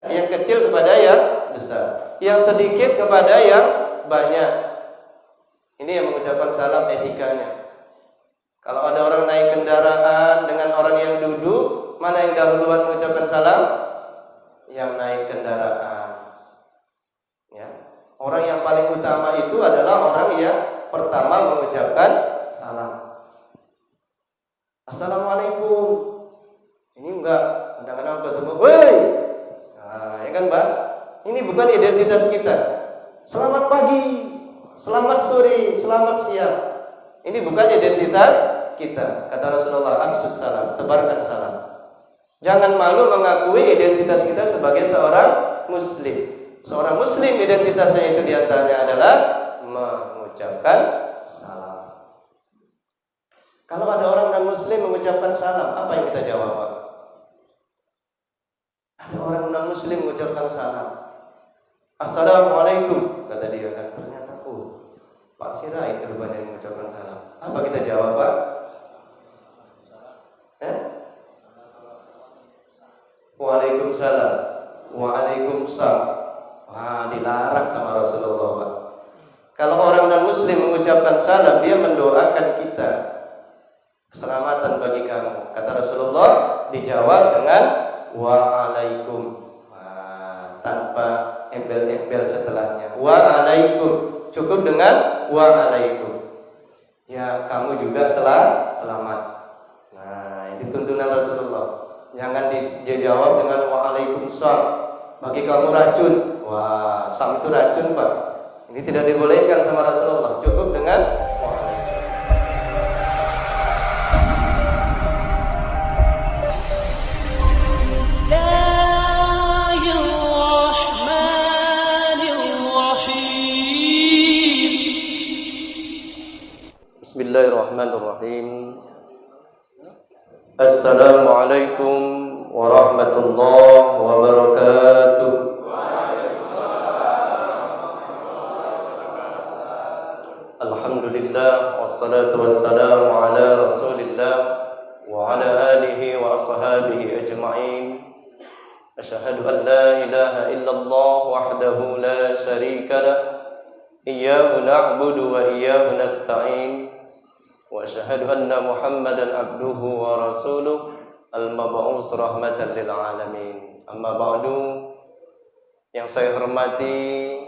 Yang kecil kepada yang besar, yang sedikit kepada yang banyak. Ini yang mengucapkan salam etikanya. Kalau ada orang naik kendaraan dengan orang yang duduk, mana yang dahuluan mengucapkan salam? Yang naik kendaraan. Ya. Orang yang paling utama itu adalah orang yang pertama mengucapkan salam. Assalamualaikum. Ini enggak, kadang-kadang ketemu, woi. Nah, ya kan, Mbak? Ini bukan identitas kita. Selamat pagi, selamat sore, selamat siang. Ini bukan identitas kita. Kata Rasulullah, afsus salam, tebarkan salam. Jangan malu mengakui identitas kita sebagai seorang muslim. Seorang muslim identitasnya itu diantaranya adalah mengucapkan salam. Kalau ada orang non-muslim mengucapkan salam, apa yang kita jawab, Pak? Ada orang non-muslim mengucapkan salam. Assalamualaikum, kata dia kan. Ternyata, Pak Sirait rupanya mengucapkan salam. Apa kita jawab, Pak? Waalaikumsalam. Waalaikumsalam. Wah, dilarang sama Rasulullah, Pak. Kalau orang non-muslim mengucapkan salam, dia mendoakan kita keselamatan bagi kamu. Kata Rasulullah, dijawab dengan waalaikum. Tanpa embel-embel setelahnya. Waalaikum. Cukup dengan waalaikum. Ya, kamu juga selamat. Nah, ini tuntunan Rasulullah. Jangan dijawab dengan waalaikumsalam. Bagi kamu racun. Wah, sam itu racun, Pak. Ini tidak dibolehkan sama Rasulullah. Cukup dengan Bismillahirrahmanirrahim. Assalamualaikum warahmatullahi wabarakatuh. Alhamdulillah, wassalatu wassalamu ala Rasulillah wa ala alihi wa ashabihi ajma'in. Asyhadu an la ilaha illallah wahdahu la syarika lah. Iyyahu na'budu wa iyyahu nasta'in. Wa asyhadu anna Muhammadan abduhu wa rasuluh al-mab'uts rahmatan lil alamin. Amma ba'du. Yang saya hormati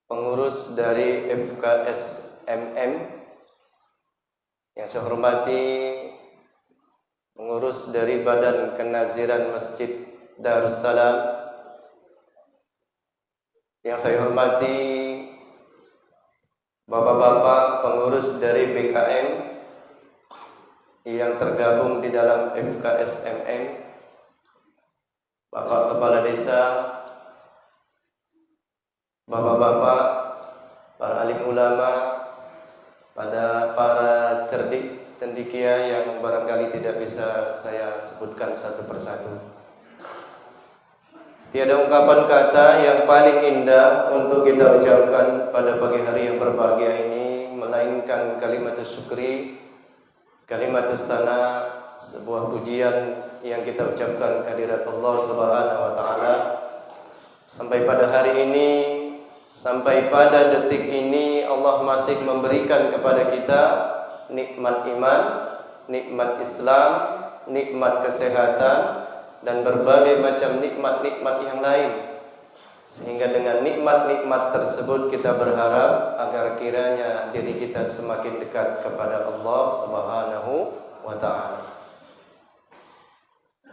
pengurus dari FKSMM, yang saya hormati pengurus dari Badan Kenaziran Masjid Darussalam, yang saya hormati bapak-bapak pengurus dari BKM yang tergabung di dalam FKSMM, Bapak Kepala Desa, bapak-bapak, para alim ulama, para cerdik cendikia yang barangkali tidak bisa saya sebutkan satu persatu. Tiada ungkapan kata yang paling indah untuk kita ucapkan pada pagi hari yang berbahagia ini melainkan kalimat syukri, kalimat sana, sebuah pujian yang kita ucapkan kehadirat Allah Subhanahu wa taala. Sampai pada hari ini, sampai pada detik ini, Allah masih memberikan kepada kita nikmat iman, nikmat Islam, nikmat kesehatan, dan berbagai macam nikmat-nikmat yang lain. Sehingga dengan nikmat-nikmat tersebut kita berharap agar kiranya diri kita semakin dekat kepada Allah Subhanahu wa taala.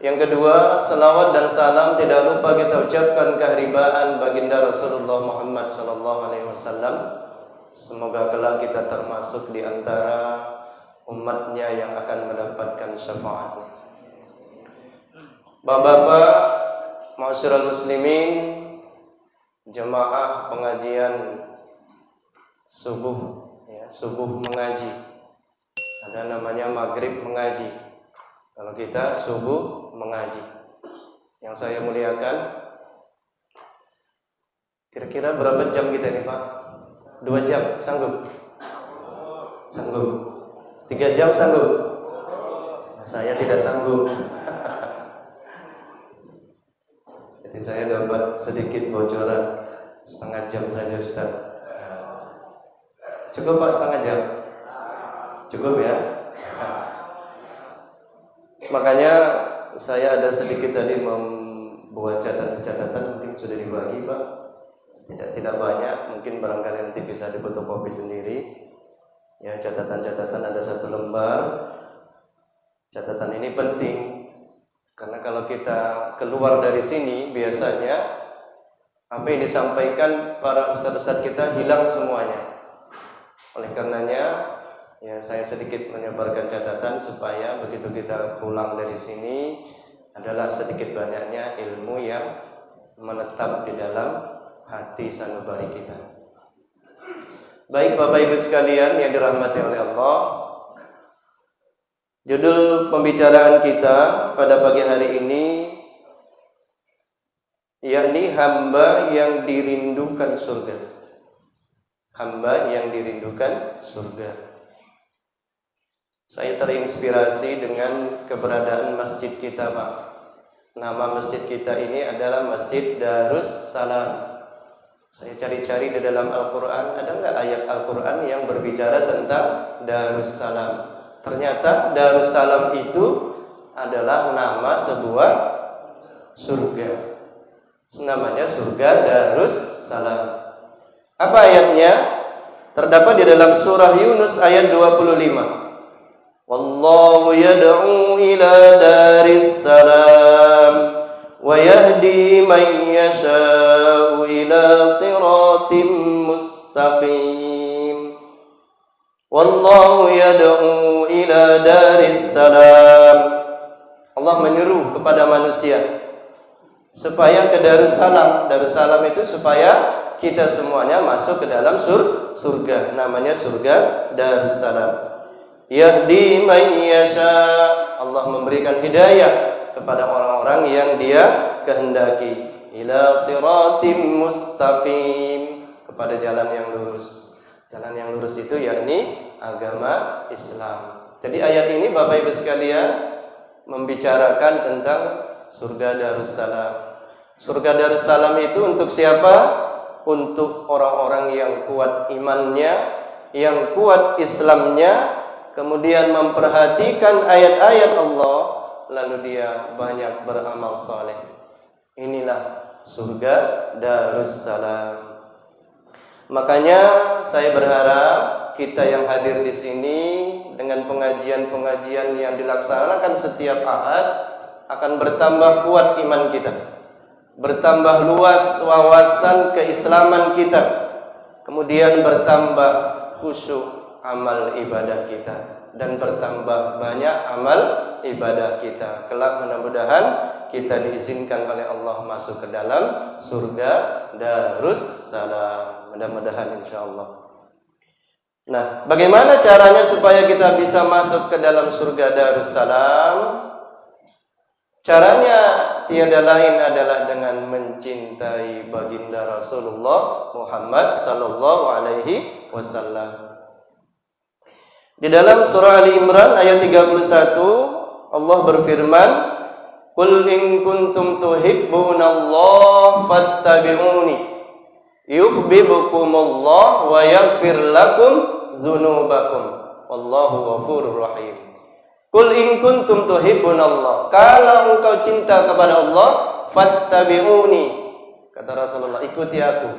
Yang kedua, salawat dan salam tidak lupa kita ucapkan keharibaan baginda Rasulullah Muhammad sallallahu alaihi wasallam. Semoga kelak kita termasuk di antara umatnya yang akan mendapatkan syafaatnya. Bapak-bapak, ma'asyiral muslimin, jemaah pengajian subuh, ya, subuh mengaji. Ada namanya maghrib mengaji. Kalau kita subuh mengaji. Yang saya muliakan, kira-kira berapa jam kita ini, Pak? 2 jam, sanggup? Sanggup. 3 jam sanggup? Saya tidak sanggup. Jadi saya dapat sedikit bocoran setengah jam saja Ustaz. Cukup Pak setengah jam? Cukup ya? Makanya saya ada sedikit tadi membuat catatan-catatan, mungkin sudah dibagi Pak. Tidak banyak, mungkin barangkali nanti bisa difotokopi sendiri. Ya, catatan-catatan ada 1 lembar. Catatan ini penting karena kalau kita keluar dari sini biasanya apa yang disampaikan para ustaz-ustaz kita hilang semuanya. Oleh karenanya ya saya sedikit menyebarkan catatan supaya begitu kita pulang dari sini adalah sedikit banyaknya ilmu yang menetap di dalam hati sanubari kita. Baik Bapak Ibu sekalian yang dirahmati oleh Allah, judul pembicaraan kita pada pagi hari ini yakni hamba yang dirindukan surga. Hamba yang dirindukan surga. Saya terinspirasi dengan keberadaan masjid kita Pak. Nama masjid kita ini adalah Masjid Darus Salam. Saya cari-cari di dalam Al-Quran, ada nggak ayat Al-Quran yang berbicara tentang Darussalam? Ternyata Darussalam itu adalah nama sebuah surga. Namanya surga Darussalam. Apa ayatnya? Terdapat di dalam surah Yunus ayat 25. Wallahu yad'u ila daris salam wa yahdi man yasha'u ila siratim mustaqim. Wallahu yad'u ila daris salam. Allah menyeru kepada manusia supaya ke Darussalam. Darussalam itu supaya kita semuanya masuk ke dalam surga. Namanya surga Darussalam. Yahdi man yasha. Allah memberikan hidayah kepada orang-orang yang Dia kehendaki. Ila siratim mustaqim, kepada jalan yang lurus. Jalan yang lurus itu yakni agama Islam. Jadi ayat ini Bapak Ibu sekalian membicarakan tentang surga Darussalam. Surga Darussalam itu untuk siapa? Untuk orang-orang yang kuat imannya, yang kuat Islamnya, kemudian memperhatikan ayat-ayat Allah, lalu dia banyak beramal saleh. Inilah surga Darussalam. Makanya saya berharap kita yang hadir di sini dengan pengajian-pengajian yang dilaksanakan setiap Ahad akan bertambah kuat iman kita, bertambah luas wawasan keislaman kita, kemudian bertambah khusyuk amal ibadah kita, dan bertambah banyak amal ibadah kita. Kelak mudah-mudahan kita diizinkan oleh Allah masuk ke dalam surga Darussalam. Mudah-mudahan insyaallah. Nah, bagaimana caranya supaya kita bisa masuk ke dalam surga Darussalam? Caranya tiada lain adalah dengan mencintai baginda Rasulullah Muhammad sallallahu alaihi wasallam. Di dalam surah Ali Imran ayat 31 Allah berfirman, "Qul in kuntum tuhibbunallaha fattabi'uni yuhibbukumullah wa yaghfir lakum dzunubakum wallahu ghafurur rahim." Qul in kuntum tuhibbunallah, kalau engkau cinta kepada Allah, fattabi'uni, kata Rasulullah, ikuti aku.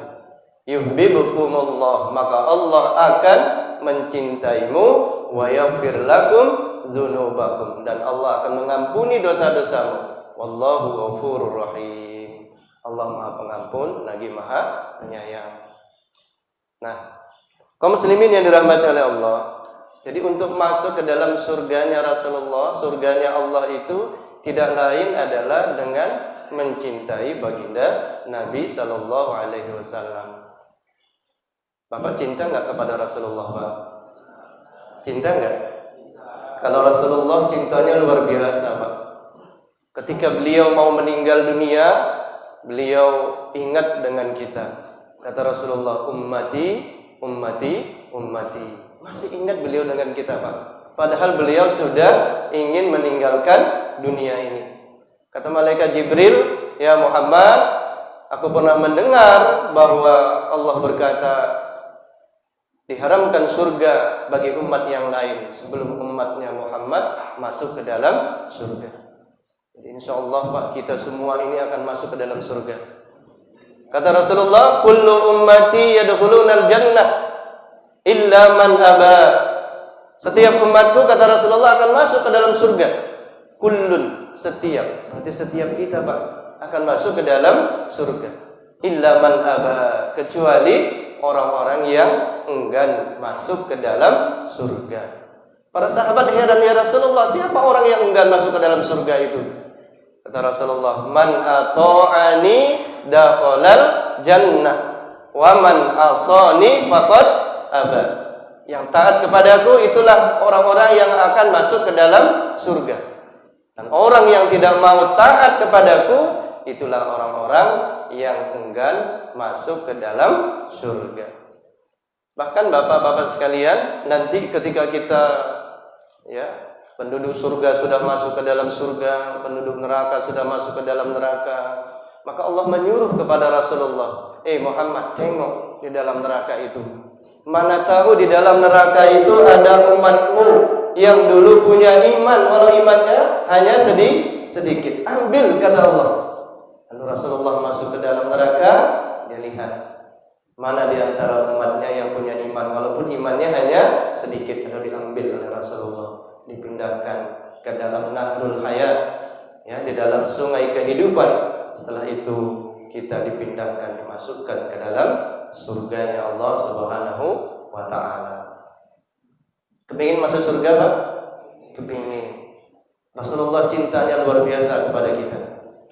Yuhibbukumullah, maka Allah akan mencintaimu, wa yaghfir lakum dzunubakum, dan Allah akan mengampuni dosa-dosamu. Wallahu ghafurur rahim. Allah Maha Pengampun lagi Maha Penyayang. Nah, kaum muslimin yang dirahmati oleh Allah, jadi untuk masuk ke dalam surganya Rasulullah, surganya Allah itu tidak lain adalah dengan mencintai baginda Nabi sallallahu alaihi wasallam. Bapak cinta enggak kepada Rasulullah, Pak? Cinta enggak? Kalau Rasulullah cintanya luar biasa, Pak. Ketika beliau mau meninggal dunia, beliau ingat dengan kita. Kata Rasulullah, ummati, ummati, ummati. Masih ingat beliau dengan kita, Pak. Padahal beliau sudah ingin meninggalkan dunia ini. Kata malaikat Jibril, ya Muhammad, aku pernah mendengar bahwa Allah berkata, diharamkan surga bagi umat yang lain sebelum umatnya Muhammad masuk ke dalam surga. Jadi insyaallah Pak, kita semua ini akan masuk ke dalam surga. Kata Rasulullah, kullu ummati yadkhulunal jannah illa man aba. Setiap umatku, kata Rasulullah, akan masuk ke dalam surga. Kullun, setiap. Berarti setiap kita Pak akan masuk ke dalam surga. Illa man aba, kecuali orang-orang yang enggan masuk ke dalam surga. Para sahabat heran, ya Rasulullah, siapa orang yang enggan masuk ke dalam surga itu? Kata Rasulullah, man ata'ani dakhalal jannah wa man asani faqad aba. Yang taat kepadaku itulah orang-orang yang akan masuk ke dalam surga. Dan orang yang tidak mau taat kepadaku itulah orang-orang yang enggan masuk ke dalam surga. Bahkan bapak-bapak sekalian, nanti ketika kita penduduk surga sudah masuk ke dalam surga, penduduk neraka sudah masuk ke dalam neraka, maka Allah menyuruh kepada Rasulullah, Muhammad, tengok di dalam neraka itu. Mana tahu di dalam neraka itu ada umatmu yang dulu punya iman, walau imannya hanya sedikit. Ambil, kata Allah. Lalu Rasulullah masuk ke dalam neraka, dia lihat mana di antara umatnya yang punya iman, walaupun imannya hanya sedikit. Lalu diambil oleh Rasulullah, dipindahkan ke dalam Nahrul Hayat, di dalam sungai kehidupan. Setelah itu kita dipindahkan, dimasukkan ke dalam surganya Allah Subhanahu wa ta'ala. Kepingin masuk surga Pak? Kepingin. Rasulullah cintanya luar biasa kepada kita.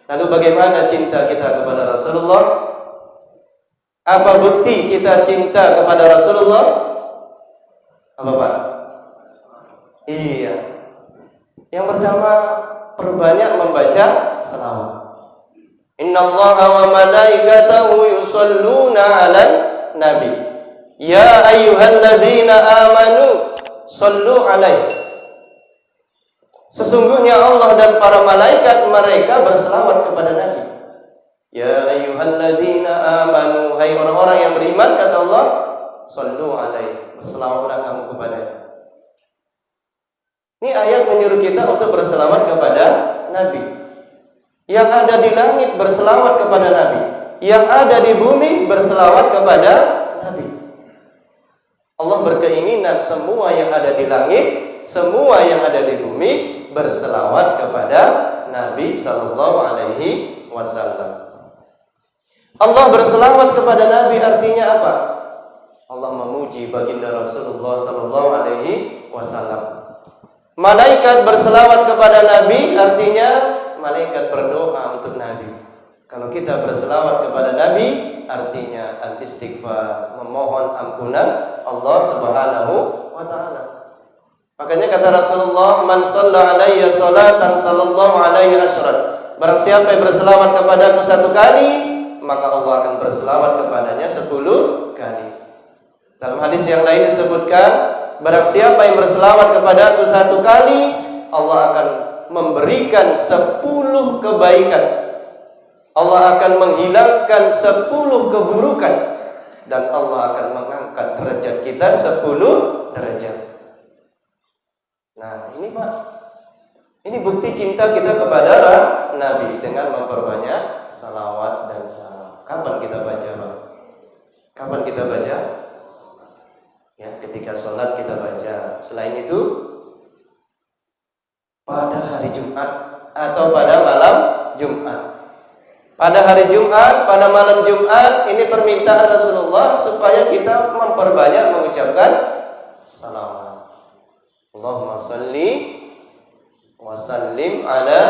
Lalu bagaimana cinta kita kepada Rasulullah? Apa bukti kita cinta kepada Rasulullah? Apa Pak? Iya. Yang pertama, perbanyak membaca salawat. Innallaha wa malaikatahu yusholluna 'alan nabi. Ya ayyuhalladzina amanu shollu 'alaihi. Sesungguhnya Allah dan para malaikat mereka berselawat kepada Nabi. Ya ayyuhalladzina amanu, hai orang-orang yang beriman, kata Allah, shollu 'alaihi, berselawatlah kamu kepadanya. Ini ayat menyuruh kita untuk berselawat kepada Nabi. Yang ada di langit berselawat kepada Nabi, yang ada di bumi berselawat kepada Nabi. Allah berkeinginan semua yang ada di langit, semua yang ada di bumi berselawat kepada Nabi sallallahu alaihi wasallam. Allah berselawat kepada Nabi artinya apa? Allah memuji baginda Rasulullah sallallahu alaihi wasallam. Malaikat berselawat kepada Nabi artinya malaikat berdoa untuk Nabi. Kalau kita berselawat kepada Nabi artinya al-istighfar, memohon ampunan Allah Subhanahu wa ta'ala. Makanya kata Rasulullah, man shalla alayya salatan sallallahu alaihi asyran. Barang siapa yang berselawat kepadaku 1 kali, maka Allah akan berselawat kepadanya 10 kali. Dalam hadis yang lain disebutkan, barang siapa yang berselawat kepadaku 1 kali, Allah akan memberikan 10 kebaikan. Allah akan menghilangkan 10 keburukan, dan Allah akan mengangkat derajat kita 10 derajat. Nah, ini Pak, ini bukti cinta kita kepada Nabi dengan memperbanyak salawat dan salam. Kapan kita baca Pak? Kapan kita baca? Ya, ketika sholat kita baca. Selain itu, pada hari Jumat atau pada malam Jumat. Pada hari Jumat, pada malam Jumat, ini permintaan Rasulullah supaya kita memperbanyak mengucapkan salawat. Allahumma salli wa sallim ala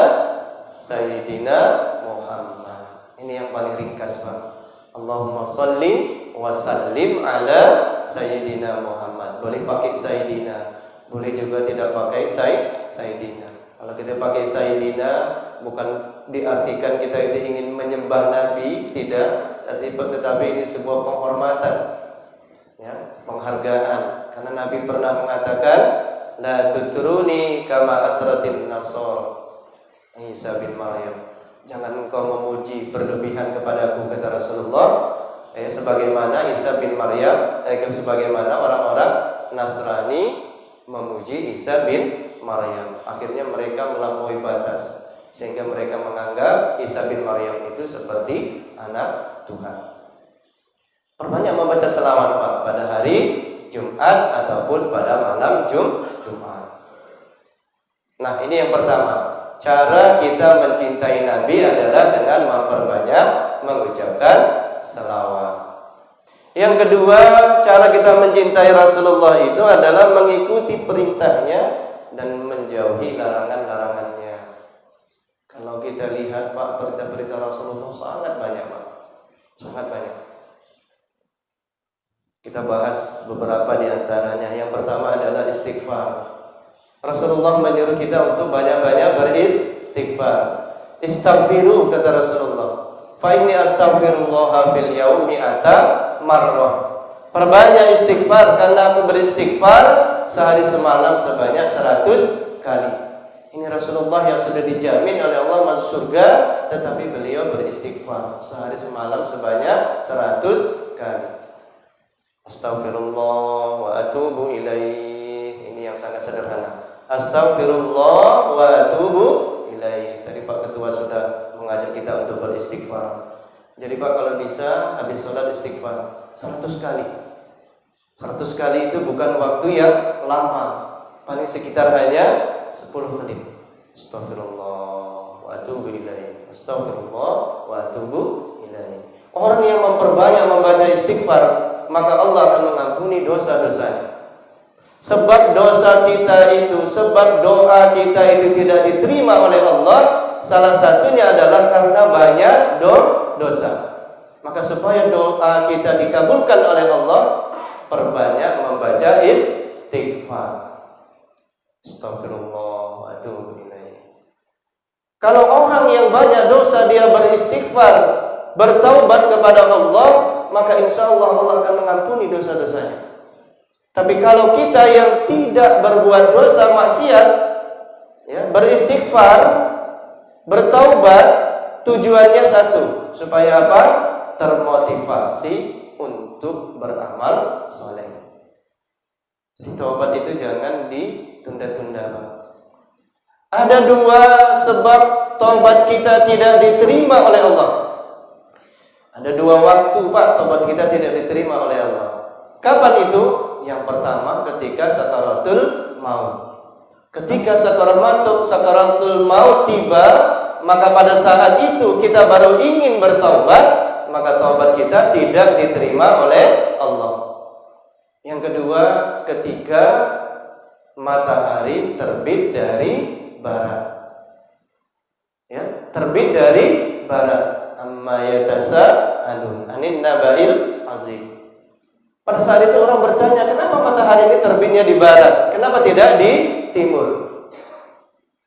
Sayyidina Muhammad. Ini yang paling ringkas Pak. Allahumma salli wa sallim ala Sayyidina Muhammad. Boleh pakai Sayyidina, boleh juga tidak pakai Sayyidina. Kalau kita pakai Sayyidina, bukan diartikan kita itu ingin menyembah Nabi, tidak, tetapi ini sebuah penghormatan, penghargaan. Karena Nabi pernah mengatakan, la tutruni kama atratin nasara Isa bin Maryam. Jangan engkau memuji berlebihan kepadaku, kata Rasulullah. Sebagaimana Isa bin Maryam, sebagaimana orang-orang Nasrani memuji Isa bin Maryam. Akhirnya mereka melampaui batas, sehingga mereka menganggap Isa bin Maryam itu seperti anak Tuhan. Perbanyak membaca selawat Pak pada hari Jumat ataupun pada malam Jumat. Nah, ini yang pertama. Cara kita mencintai Nabi adalah dengan memperbanyak mengucapkan selawat. Yang kedua, cara kita mencintai Rasulullah itu adalah mengikuti perintahnya dan menjauhi larangan-larangannya. Kalau kita lihat Pak, perintah-perintah Rasulullah sangat banyak Pak. Sangat banyak. Kita bahas beberapa di antaranya. Yang pertama adalah istighfar. Rasulullah menyuruh kita untuk banyak-banyak beristighfar. Istaghfiru, kata Rasulullah. Fa inni astaghfirullah fil yaumi marrah. Perbanyak istighfar, karena aku beristighfar sehari semalam sebanyak 100 kali. Ini Rasulullah yang sudah dijamin oleh Allah masuk surga, tetapi beliau beristighfar sehari semalam sebanyak 100 kali. Astaghfirullah wa atubu ilaih. Ini yang sangat sederhana. Astaghfirullah wa atubu ilaih. Tadi Pak Ketua sudah mengajak kita untuk beristighfar. Jadi Pak, kalau bisa habis sholat istighfar 100 kali. 100 kali itu bukan waktu yang lama, paling sekitar hanya 10 menit. Astaghfirullah wa atubu ilaih. Astaghfirullah wa atubu ilaih. Orang yang memperbanyak membaca istighfar, maka Allah akan mengampuni dosa-dosanya. Sebab dosa kita itu, sebab doa kita itu tidak diterima oleh Allah, salah satunya adalah karena banyak dosa. Maka supaya doa kita dikabulkan oleh Allah, perbanyak membaca istighfar. Astagfirullah wa atubu ilaih. Kalau orang yang banyak dosa dia beristighfar, bertaubat kepada Allah, maka insya Allah Allah akan mengampuni dosa-dosanya. Tapi kalau kita yang tidak berbuat dosa maksiat, beristighfar, bertaubat, tujuannya satu, supaya apa? Termotivasi untuk beramal soleh. Jadi taubat itu jangan ditunda-tunda Pak. Ada dua sebab taubat kita tidak diterima oleh Allah. Ada dua waktu Pak taubat kita tidak diterima oleh Allah. Kapan itu? Yang pertama ketika sakaratul maut. Ketika sakaratul maut tiba, maka pada saat itu kita baru ingin bertaubat, maka taubat kita tidak diterima oleh Allah. Yang kedua, ketika matahari terbit dari barat. Terbit dari barat. Amma yatasa'alun anin naba'il azim. Pada saat itu orang bertanya, kenapa matahari ini terbitnya di barat? Kenapa tidak di timur?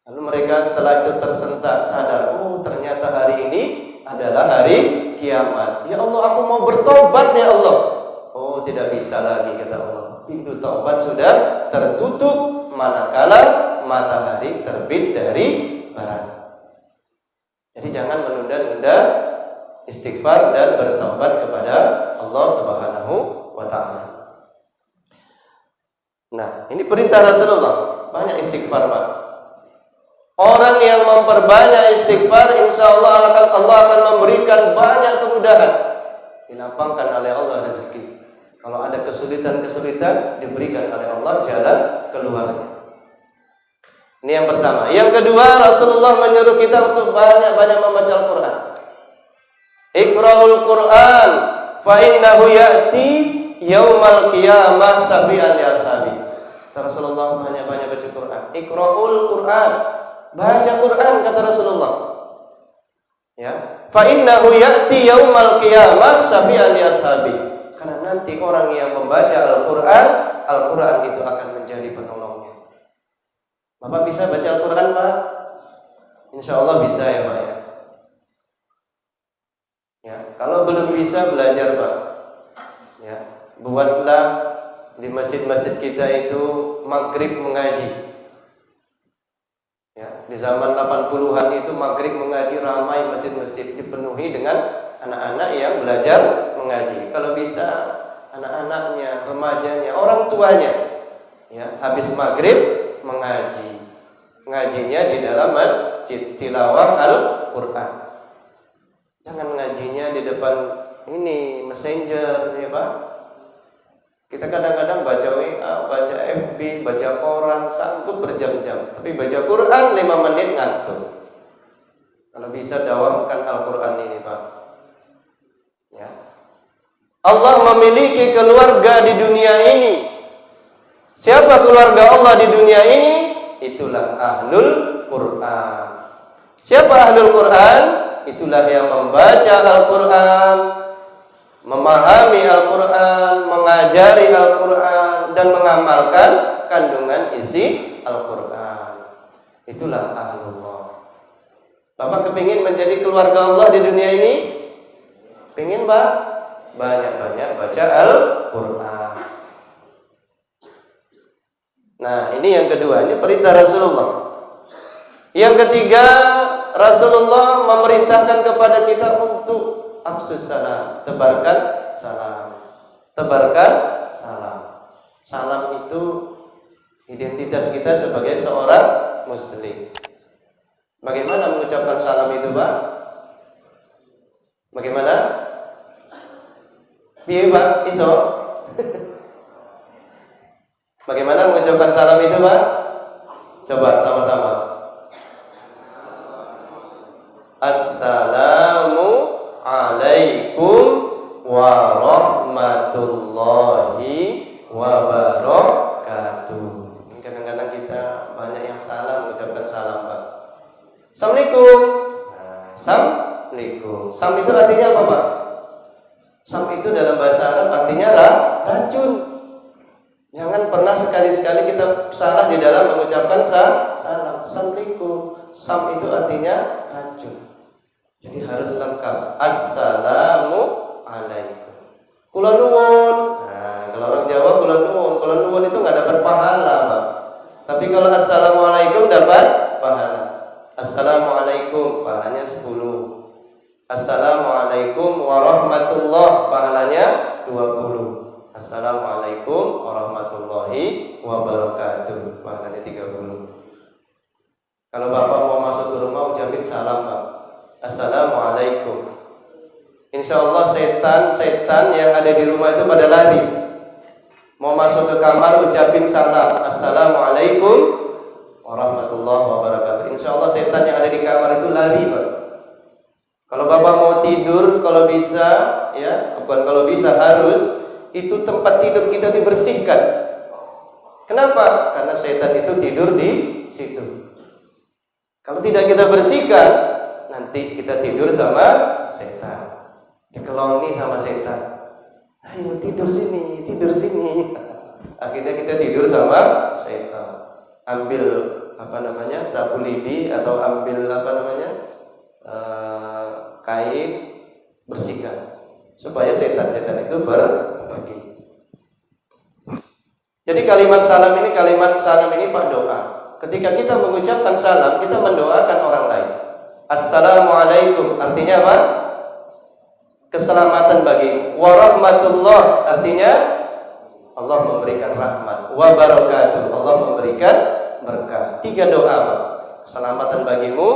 Lalu mereka setelah itu tersentak, sadar, oh ternyata hari ini adalah hari kiamat. Ya Allah, aku mau bertobat ya Allah. Oh, tidak bisa lagi, kata Allah. Pintu taubat sudah tertutup manakala matahari terbit dari barat. Jadi jangan menunda-nunda istighfar dan bertaubat kepada Allah Subhanahu wa ta'ala. Nah, ini perintah Rasulullah, banyak istighfar Pak. Orang yang memperbanyak istighfar, insya Allah akan memberikan banyak kemudahan. Dilapangkan oleh Allah rezeki. Kalau ada kesulitan-kesulitan, diberikan oleh Allah jalan keluarnya. Ini yang pertama. Yang kedua, Rasulullah menyuruh kita untuk banyak-banyak membaca Al-Quran. Iqra'ul Quran, fa innahu ya'ti yaumal qiyamah sabi'an li ashabi. Rasulullah banyak-banyak baca Quran. Iqra'ul Quran, baca Quran, kata Rasulullah. Fa innahu ya'ti yaumal qiyamah sabi'an li ashabi. Karena nanti orang yang membaca Al-Quran, Al-Quran itu akan menjadi penolongnya. Bapak bisa baca Al-Quran Pak? Insya Allah bisa ya Pak ya. Kalau belum bisa belajar Pak. Buatlah di masjid-masjid kita itu maghrib mengaji. Di zaman 80-an itu maghrib mengaji ramai, masjid-masjid dipenuhi dengan anak-anak yang belajar mengaji. Kalau bisa anak-anaknya, remajanya, orang tuanya, ya, habis maghrib mengaji. Ngajinya di dalam masjid, tilawah Al-Quran. Jangan ngajinya di depan ini messenger, ya Pak. Kita kadang-kadang baca WA, baca FB, baca koran, sanggup berjam-jam. Tapi baca Quran 5 menit ngantuk. Kalau bisa dawamkan Al-Quran ini, Pak. Ya. Allah memiliki keluarga di dunia ini. Siapa keluarga Allah di dunia ini? Itulah Ahlul Quran. Siapa Ahlul Quran? Itulah yang membaca Al-Quran, memahami Al-Quran, mengajari Al-Quran, dan mengamalkan kandungan isi Al-Quran. Itulah Ahlullah. Bapak kepingin menjadi keluarga Allah di dunia ini? Pengen, Pak? Banyak-banyak baca Al-Quran. Nah, ini yang kedua, ini perintah Rasulullah. Yang ketiga, Rasulullah memerintahkan kepada kita untuk afsus salam, tebarkan salam. Tebarkan salam. Salam itu identitas kita sebagai seorang muslim. Bagaimana mengucapkan salam itu, Pak? Bagaimana? Piye, Pak? Iso? Bagaimana mengucapkan salam itu, Pak? Coba sama-sama. Assalamu alaikum warahmatullahi wabarakatuh. Kadang-kadang kita banyak yang salah mengucapkan salam, Pak. Assalamualaikum. Assalamualaikum. Sam itu artinya apa, Pak? Sam itu dalam bahasa Arab artinya racun. Jangan pernah sekali-sekali kita salah di dalam mengucapkan salam. Assalamualaikum. Sam itu artinya racun. Jadi harus lengkap. Assalamu alaikum. Kula nuwun. Nah, kalau orang Jawa kula nuwun. Kula nuwun itu nggak dapat pahala, Pak. Tapi kalau assalamualaikum dapat pahala. Assalamualaikum pahalanya 10. Assalamualaikum warahmatullah pahalanya 20. Assalamualaikum warahmatullahi wabarakatuh pahalanya 30. Kalau Bapak mau masuk ke rumah ucapin salam, Pak. Assalamualaikum. Insya Allah setan yang ada di rumah itu pada lari. Mau masuk ke kamar ucapin salam. Assalamualaikum warahmatullahi wabarakatuh. Insya Allah setan yang ada di kamar itu lari, Pak. Kalau Bapak mau tidur, kalau bisa, ya, bukan kalau bisa, harus itu tempat tidur kita dibersihkan. Kenapa? Karena setan itu tidur di situ. Kalau tidak kita bersihkan, nanti kita tidur sama setan, dikeloni sama setan. Ayo tidur sini, tidur sini. Akhirnya kita tidur sama setan. Ambil sapu lidi atau ambil kain, bersihkan supaya setan-setan itu pergi. Jadi kalimat salam ini Pak doa. Ketika kita mengucapkan salam, kita mendoakan orang lain. Assalamualaikum artinya apa? Keselamatan bagi. Warahmatullah artinya Allah memberikan rahmat. Wabarakatuh Allah memberikan berkah. 3 doa, Pak. Keselamatan bagimu,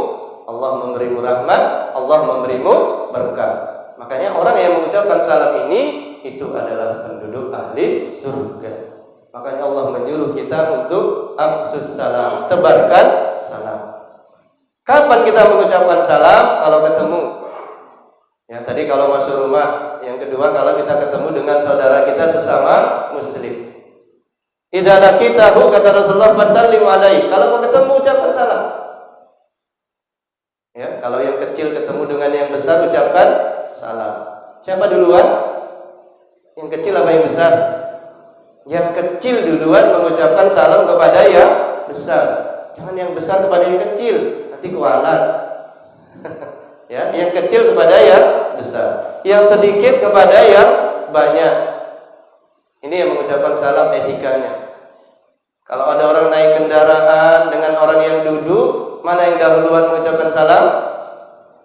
Allah memberimu rahmat, Allah memberimu berkah. Makanya orang yang mengucapkan salam ini itu adalah penduduk ahli surga. Makanya Allah menyuruh kita untuk afsus salam, tebarkan salam. Kapan kita mengucapkan salam? Kalau ketemu. Ya, tadi kalau masuk rumah. Yang kedua kalau kita ketemu dengan saudara kita sesama muslim. Idza laqitahu kata Rasulullah fasallim alaihi. Kalau ketemu ucapkan salam. Ya, kalau yang kecil ketemu dengan yang besar ucapkan salam. Siapa duluan? Yang kecil apa yang besar? Yang kecil duluan mengucapkan salam kepada yang besar. Jangan yang besar kepada yang kecil, nanti kualat. Ya, yang kecil kepada yang besar, yang sedikit kepada yang banyak. Ini yang mengucapkan salam etikanya. Kalau ada orang naik kendaraan dengan orang yang duduk, Mana yang dahuluan mengucapkan salam?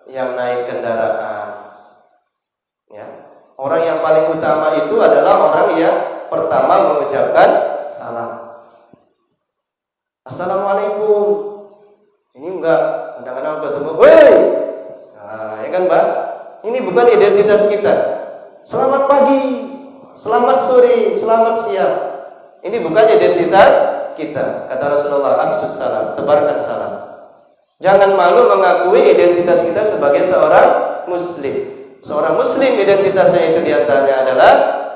Yang naik kendaraan. Ya. Orang yang paling utama itu adalah orang yang pertama mengucapkan salam. Assalamualaikum. Ini enggak kadang-kadang ketemu, "Woi." Nah, ya kan, Pak? Ini bukan identitas kita. Selamat pagi, selamat sore, selamat siang. Ini bukan identitas kita. Kata Rasulullah, "Afsus salam," tebarkan salam. Jangan malu mengakui identitas kita sebagai seorang muslim. Seorang muslim identitasnya itu diantaranya adalah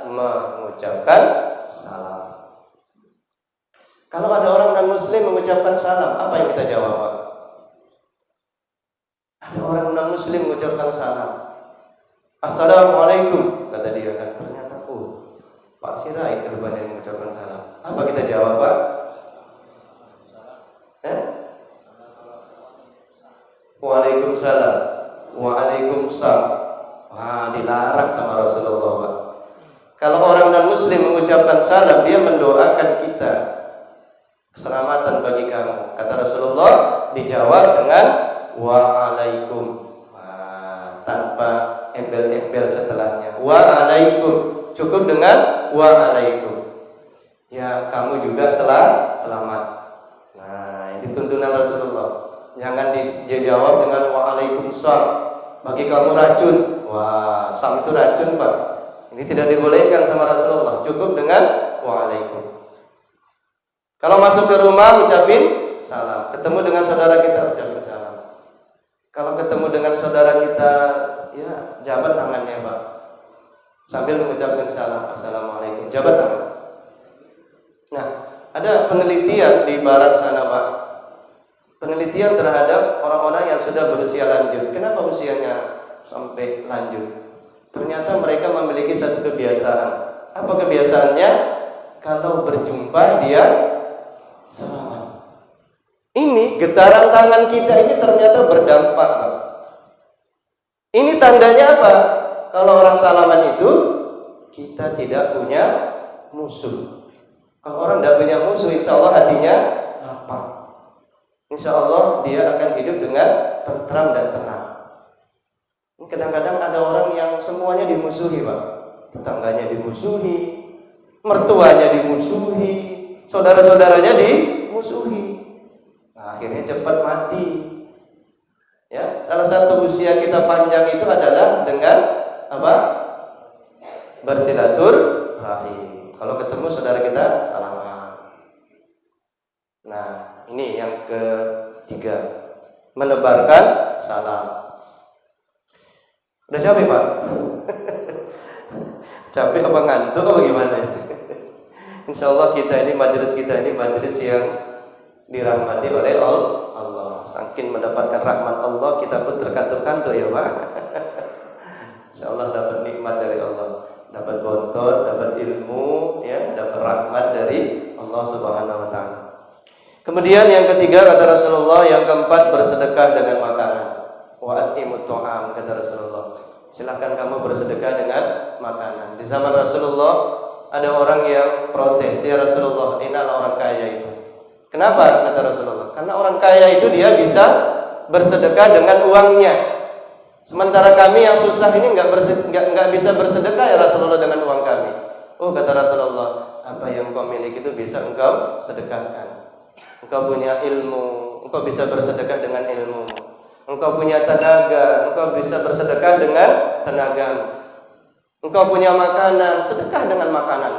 mengucapkan salam. Kalau ada orang non-muslim mengucapkan salam, apa yang kita jawab, Pak? Ada orang non-muslim mengucapkan salam. Assalamualaikum, kata dia kan. Ternyata, Pak Sirait rupanya yang mengucapkan salam. Apa kita jawab, Pak? Waalaikumsalam. Waalaikumsalam. Wah, dilarang sama Rasulullah, Pak. Kalau orang non-muslim mengucapkan salam, dia mendoakan kita keselamatan bagi kamu. Kata Rasulullah, dijawab dengan waalaikum. Tanpa embel-embel setelahnya. Waalaikum. Cukup dengan waalaikum. Ya, kamu juga selamat. Nah, ini tuntunan Rasulullah. Jangan dijawab dengan waalaikumsalam. Bagi kamu racun. Wah, sam itu racun, Pak. Ini tidak dibolehkan sama Rasulullah. Cukup dengan waalaikum. Kalau masuk ke rumah ucapin salam. Ketemu dengan saudara kita ucapin salam. Kalau ketemu dengan saudara kita, ya jabat tangannya, Pak. Sambil mengucapkan salam. Assalamualaikum. Jabat tangan. Nah, ada penelitian di barat sana, Pak. Penelitian terhadap orang-orang yang sudah berusia lanjut. Kenapa usianya sampai lanjut? Ternyata mereka memiliki satu kebiasaan. Apa kebiasaannya? Kalau berjumpa dia salaman. Ini getaran tangan kita ini ternyata berdampak. Ini tandanya apa? Kalau orang salaman itu kita tidak punya musuh. Kalau orang tidak punya musuh, insya Allah hatinya lapang. Insya Allah dia akan hidup dengan tentram dan tenang. Kadang-kadang ada orang yang semuanya dimusuhi, Pak. Tetangganya dimusuhi, mertuanya dimusuhi, saudara-saudaranya dimusuhi. Nah, akhirnya cepat mati. Ya, salah satu usia kita panjang itu adalah dengan apa? Bersilaturahim. Kalau ketemu saudara kita salaman. Nah, ini yang ketiga, menebarkan salam. Udah capek, Pak? Capek apa ngantuk apa gimana? Insya Allah majelis kita ini majelis yang dirahmati oleh Allah. Saking mendapatkan rahmat Allah, kita pun terkantuk-kantuk ya, Pak. Insya Allah dapat nikmat dari Allah, dapat bontot, dapat ilmu, ya, dapat rahmat dari Allah Subhanahu Wa Taala. Kemudian yang ketiga kata Rasulullah, yang keempat bersedekah dengan makanan. Wa at'imut ta'am, kata Rasulullah. Silakan kamu bersedekah dengan makanan. Di zaman Rasulullah ada orang yang protes, ya Rasulullah, ini adalah orang kaya itu. Kenapa? Kata Rasulullah. Karena orang kaya itu dia bisa bersedekah dengan uangnya. Sementara kami yang susah ini nggak bisa bersedekah ya Rasulullah dengan uang kami. Oh, kata Rasulullah, apa yang kau miliki itu bisa engkau sedekahkan. Engkau punya ilmu, engkau bisa bersedekah dengan ilmu. Engkau punya tenaga, engkau bisa bersedekah dengan tenagamu. Engkau punya makanan, sedekah dengan makanan.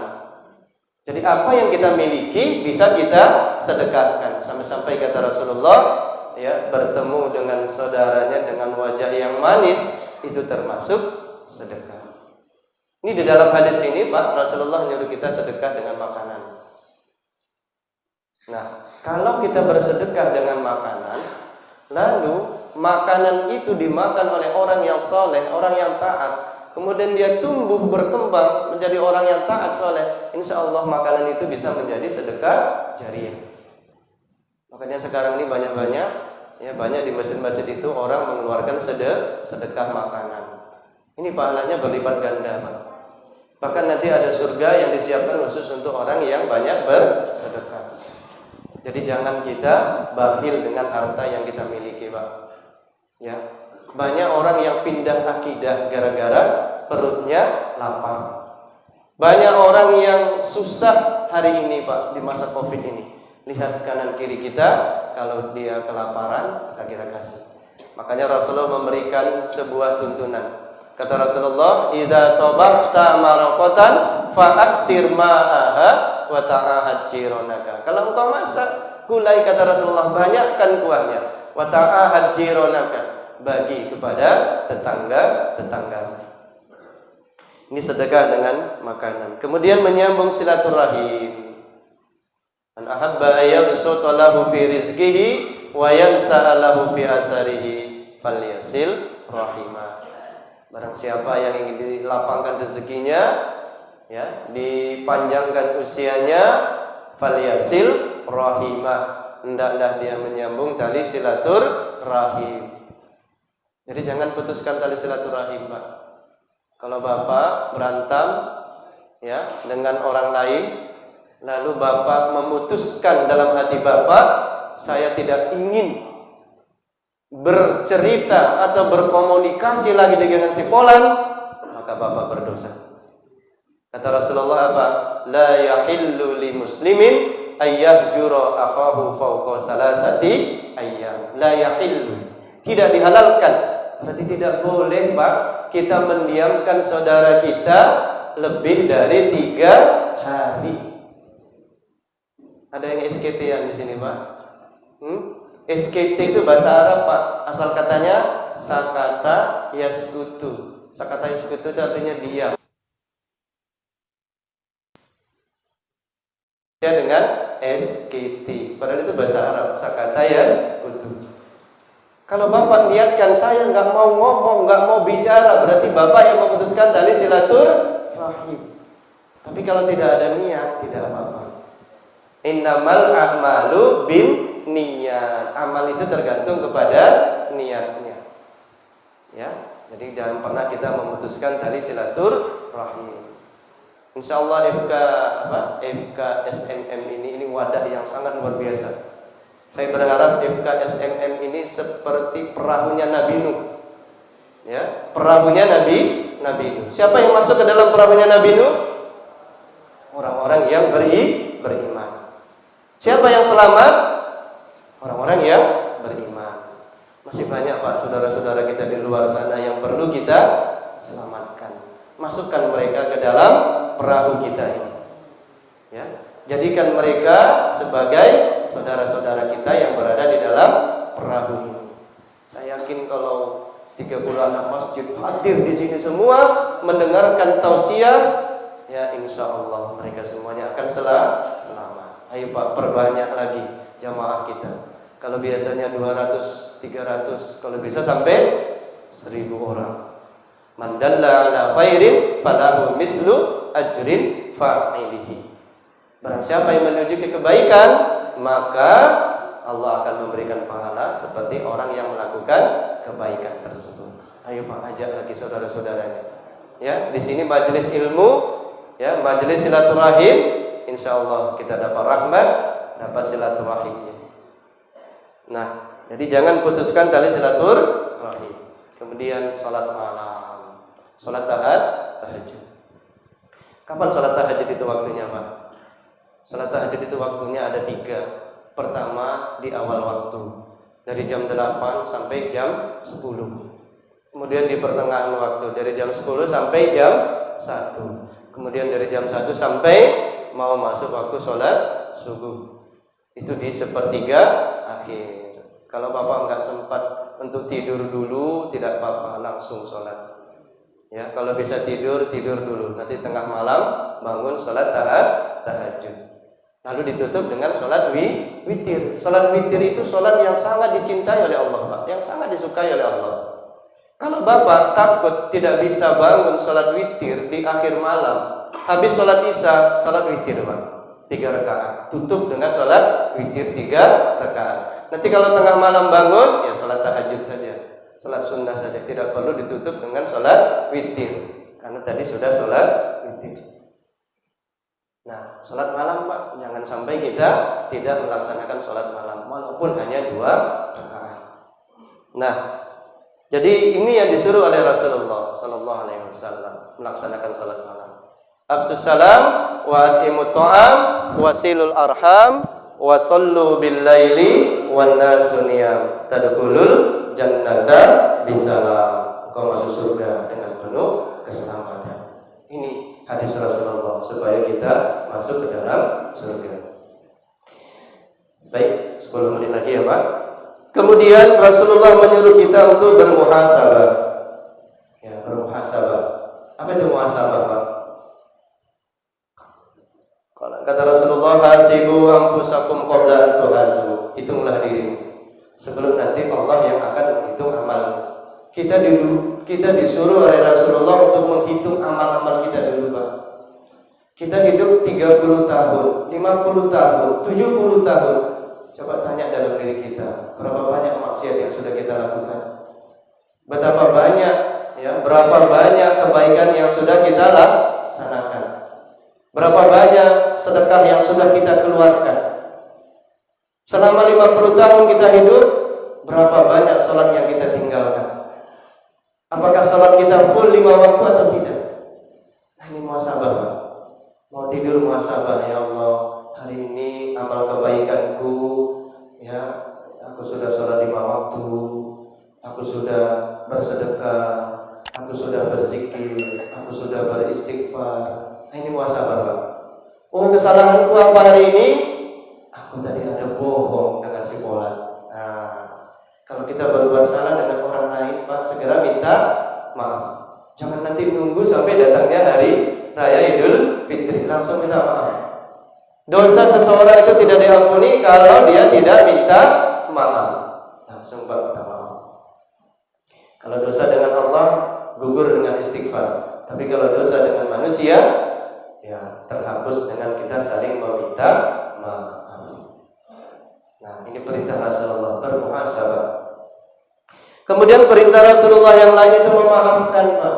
Jadi apa yang kita miliki bisa kita sedekahkan. Sampai-sampai kata Rasulullah, ya, bertemu dengan saudaranya dengan wajah yang manis itu termasuk sedekah. Ini di dalam hadis ini, Pak, Rasulullah menyuruh kita sedekah dengan makanan. Nah, kalau kita bersedekah dengan makanan, lalu makanan itu dimakan oleh orang yang soleh, orang yang taat, kemudian dia tumbuh berkembang menjadi orang yang taat soleh, insya Allah makanan itu bisa menjadi sedekah jariah. Makanya sekarang ini banyak di masjid-masjid itu orang mengeluarkan sedekah makanan. Ini pahalanya berlipat ganda, Pak. Bahkan nanti ada surga yang disiapkan khusus untuk orang yang banyak bersedekah. Jadi jangan kita bakhil dengan harta yang kita miliki, Pak. Ya. Banyak orang yang pindah akidah gara-gara perutnya lapar. Banyak orang yang susah hari ini, Pak, di masa Covid ini. Lihat kanan kiri kita, kalau dia kelaparan, kita kasih. Makanya Rasulullah memberikan sebuah tuntunan. Kata Rasulullah, "Idza tabakhta maraqatan fa'aksir ma'aha wa ta'ahad jironaka." Kalau engkau masak gulai, kata Rasulullah, banyakkan kuahnya. Wa ta'ahad jironaka, bagi kepada tetangga-tetangga. Ini sedekah dengan makanan. Kemudian menyambung silaturahim. An ahabba ayyabsuta lahu fi rizqihi wa yansa'a lahu fi asarihi falyasil rahimah. Barang siapa yang ingin dilapangkan rezekinya, ya, dipanjangkan usianya, falyasil rahimah, hendaklah dia menyambung tali silaturahim. Jadi jangan putuskan tali silaturahim, Pak. Kalau bapak berantem, ya, dengan orang lain, lalu bapak memutuskan dalam hati bapak, saya tidak ingin bercerita atau berkomunikasi lagi dengan si Fulan, maka bapak berdosa. Kata Rasulullah apa? La yahillu li muslimin ayyahjura akhahu fawqa salasati ayyam. La yahillu, tidak dihalalkan. Berarti tidak boleh, Pak, kita mendiamkan saudara kita lebih dari 3 hari. Ada yang SKT-an di sini, Pak? SKT itu bahasa Arab, Pak. Asal katanya sakata yaskutu. Sakata yaskutu itu artinya diam. Dengan SKT. Padahal itu bahasa Arab. Sakata yaskutu. Kalau bapak niatkan saya nggak mau ngomong, nggak mau bicara, berarti bapak yang memutuskan tali silaturahim. Tapi kalau tidak ada niat, tidak apa-apa. Innamal a'malu bin niat. Amal itu tergantung kepada niatnya. Ya, jadi jangan pernah kita memutuskan tali silaturahim. Insyaallah FK SMM ini wadah yang sangat luar biasa. Saya berharap FKSMM ini seperti perahunya Nabi Nuh. Ya, perahunya Nabi Nuh. Siapa yang masuk ke dalam perahunya Nabi Nuh? Orang-orang yang beriman. Siapa yang selamat? Orang-orang yang beriman. Masih banyak, Pak, saudara-saudara kita di luar sana yang perlu kita selamatkan. Masukkan mereka ke dalam perahu kita ini. Ya, jadikan mereka sebagai saudara-saudara kita yang berada di dalam perahu ini. Saya yakin kalau 30 anak masjid hadir di sini semua mendengarkan tausiah, ya insya Allah mereka semuanya akan selamat. Ayo, Pak, perbanyak lagi jamaah kita. Kalau biasanya 200, 300, kalau bisa sampai 1000 orang. Man dalla ala khairin falahu mislu ajrin fa'ilihi. Barang siapa yang menuju ke kebaikan, maka Allah akan memberikan pahala seperti orang yang melakukan kebaikan tersebut. Ayo, Pak, ajak lagi saudara-saudaranya. Ya, di sini majelis ilmu, ya, majelis silaturahim. Insyaallah kita dapat rahmat, dapat silaturahimnya. Nah, jadi jangan putuskan tali silaturahim. Kemudian salat malam, salat tahajud. Kapan salat tahajud itu waktunya, Pak? Salat tahajud itu waktunya ada 3. Pertama di awal waktu, dari jam 8 sampai jam 10. Kemudian di pertengahan waktu, dari jam 10 sampai jam 1. Kemudian dari jam 1 sampai mau masuk waktu sholat subuh. Itu di sepertiga akhir. Kalau Bapak nggak sempat untuk tidur dulu, tidak apa-apa, langsung sholat. Ya, kalau bisa tidur dulu. Nanti tengah malam bangun sholat tahajud. Lalu ditutup dengan sholat witir. Sholat witir itu sholat yang sangat dicintai oleh Allah, Pak, yang sangat disukai oleh Allah. Kalau Bapak takut tidak bisa bangun sholat witir di akhir malam, habis sholat isya, sholat witir, Pak, 3 rakaat. Tutup dengan sholat witir 3 rakaat. Nanti kalau tengah malam bangun, ya sholat tahajud saja, sholat sunnah saja, tidak perlu ditutup dengan sholat witir, karena tadi sudah sholat witir. Nah, sholat malam Pak, jangan sampai kita tidak melaksanakan sholat malam walaupun hanya 2 rakaat. Nah, jadi ini yang disuruh oleh Rasulullah Sallallahu Alaihi Wasallam, melaksanakan sholat malam. Absus salam wa atimut ta'am wasilul arham wa sallu bil laili wan nasu niyam tadkhulul jannata bisalam. Engkau masuk surga dengan penuh keselamatan. Ini hadis Rasulullah supaya kita masuk ke dalam surga. Baik, 10 menit lagi ya Pak. Kemudian Rasulullah menyuruh kita untuk bermuhasabah. Ya, bermuhasabah. Apa itu muhasabah Pak? Kata Rasulullah, hasibu anfusakum qabla an tuhasabu. Hitunglah dirimu sebelum nanti Allah yang akan menghitung amalmu. Kita disuruh oleh Rasulullah untuk menghitung amal-amal kita dulu, Pak. Kita hidup 30 tahun, 50 tahun, 70 tahun. Coba tanya dalam diri kita, berapa banyak maksiat yang sudah kita lakukan? Berapa banyak berapa banyak kebaikan yang sudah kita laksanakan? Berapa banyak sedekah yang sudah kita keluarkan? Selama 50 tahun kita hidup, berapa banyak sholat yang kita tinggalkan? Apakah sholat kita full 5 waktu atau tidak? Nah, ini muhasabah. Mau tidur muhasabah, ya Allah, hari ini amal kebaikanku, aku sudah sholat 5 waktu, aku sudah bersedekah, aku sudah berzikir, aku sudah beristighfar. Nah, ini muhasabah, Pak. Oh, kesalahanku apa hari ini? Aku tadi ada bohong dengan si Polan. Nah, kalau kita berbuat salah dengan orang lain, Pak, segera minta maaf. Jangan nanti nunggu sampai datangnya hari Raya Idul Fitri, langsung minta maaf. Dosa seseorang itu tidak diampuni kalau dia tidak minta maaf. Langsung Pak minta maaf. Kalau dosa dengan Allah, gugur dengan istighfar. Tapi kalau dosa dengan manusia, terhapus dengan kita saling meminta maaf. Nah, ini perintah Rasulullah, bermuhasabah. Kemudian perintah Rasulullah yang lain itu memaafkan, Pak.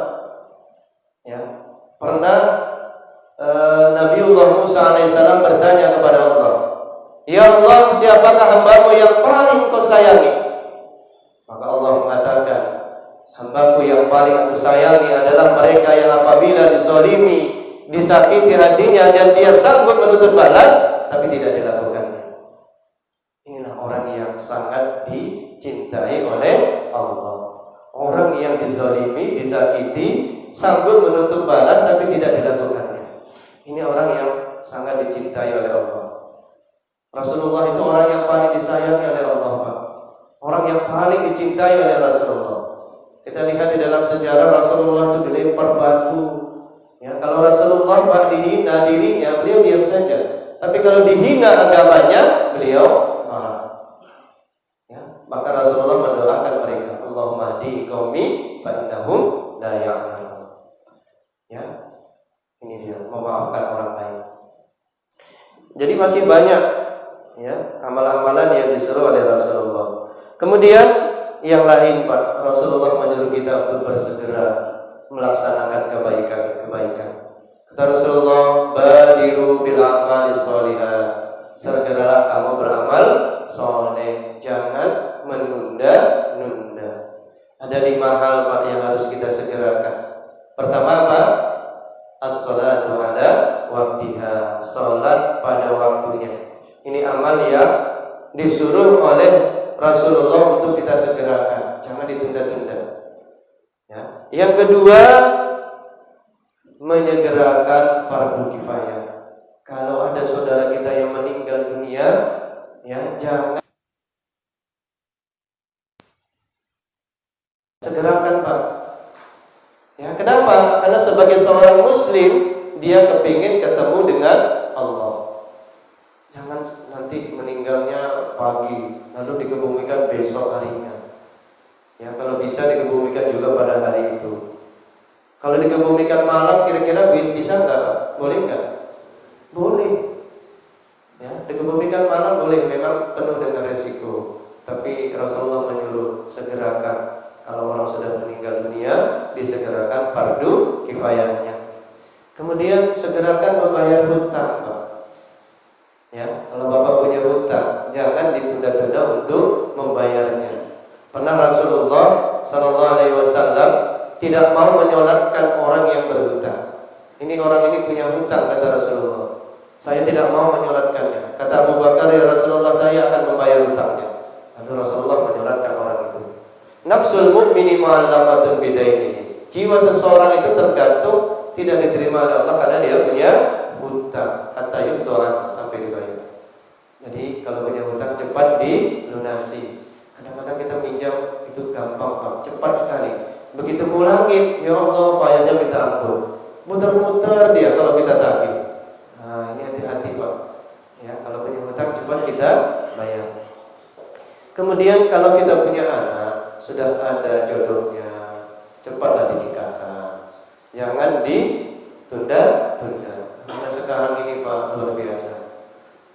Pernah Nabiullah Musa alaihissalam bertanya kepada Allah, "Ya Allah, siapakah hambamu yang paling kau sayangi?" Maka Allah mengatakan, "Hambaku yang paling aku sayangi adalah mereka yang apabila dizalimi, disakiti hatinya dan dia sanggup menuntut balas, tapi tidak dilakukannya." Inilah orang yang sangat dicintai oleh Allah. Orang yang dizalimi, disakiti, sanggup menuntut balas, tapi tidak dilakukannya. Ini orang yang sangat dicintai oleh Allah. Rasulullah itu orang yang paling disayangi oleh Allah, Pak. Orang yang paling dicintai oleh Rasulullah. Kita lihat di dalam sejarah Rasulullah itu dilempar batu. Kalau Rasulullah Pak dihina dirinya, beliau diam saja. Tapi kalau dihina agamanya, beliau marah. Maka Rasulullah mendoakan mereka, Allahumma hdi qaumi fa innahum la ya'lamun. Ini dia, memaafkan orang lain. Jadi masih banyak amalan-amalan yang disuruh oleh Rasulullah. Kemudian yang lain, Pak, Rasulullah menyuruh kita untuk bersegera melaksanakan kebaikan. Kata Rasulullah, badiru bil amali sholihah. Segeralah kamu beramal soleh, jangan menunda-nunda. Ada 5 hal, Pak, yang harus kita segerakan. Pertama apa? As-sholatu ala waktiha, salat pada waktunya. Ini amal yang disuruh oleh Rasulullah untuk kita segerakan, jangan ditunda-tunda. Yang kedua, menyegerakan fardu kifayah. Kalau ada saudara kita yang meninggal dunia, jangan segerakan, Pak. Kenapa? Karena sebagai seorang muslim, dia kepingin ketemu dengan Allah. Jangan nanti meninggalnya pagi, lalu dikebumikan besok harinya. Kalau bisa dikebumikan juga pada hari itu. Kalau dikebumikan malam, kira-kira bisa nggak? Boleh nggak? Boleh. Dikebumikan malam boleh, memang penuh dengan resiko. Tapi Rasulullah menyuruh segerakan. Kalau orang sudah meninggal dunia, disegerakan fardu kifayahnya. Kemudian segerakan membayar hutang, Pak. Ya, kalau Bapak punya hutang, jangan ditunda-tunda untuk membayarnya. Pernah Rasulullah Sallallahu Alaihi Wasallam tidak mau menyolatkan orang yang berhutang. Ini orang ini punya hutang, kata Rasulullah. Saya tidak mau menyolatkannya. Kata Abu Bakar, ya Rasulullah, saya akan membayar hutangnya. Lalu Rasulullah menyolatkan orang itu. Nafsul mu'mini ma'allafatun bidaini. Jiwa seseorang itu tergantung tidak diterima oleh Allah karena dia punya hutang. Hatta yudha'an, sampai dibayar. Jadi kalau punya hutang cepat dilunasi. Kadang-kadang kita minjam itu gampang, Pak, cepat sekali. Begitu pulangin, ya Allah, bayarnya minta ampun. Muter-muter dia kalau kita tagih. Nah, ini hati-hati, Pak. Ya, kalau punya hutang cepat kita bayar. Kemudian kalau kita punya anak, sudah ada jodohnya, cepatlah dinikahkan. Jangan ditunda-tunda. Karena sekarang ini, Pak, luar biasa.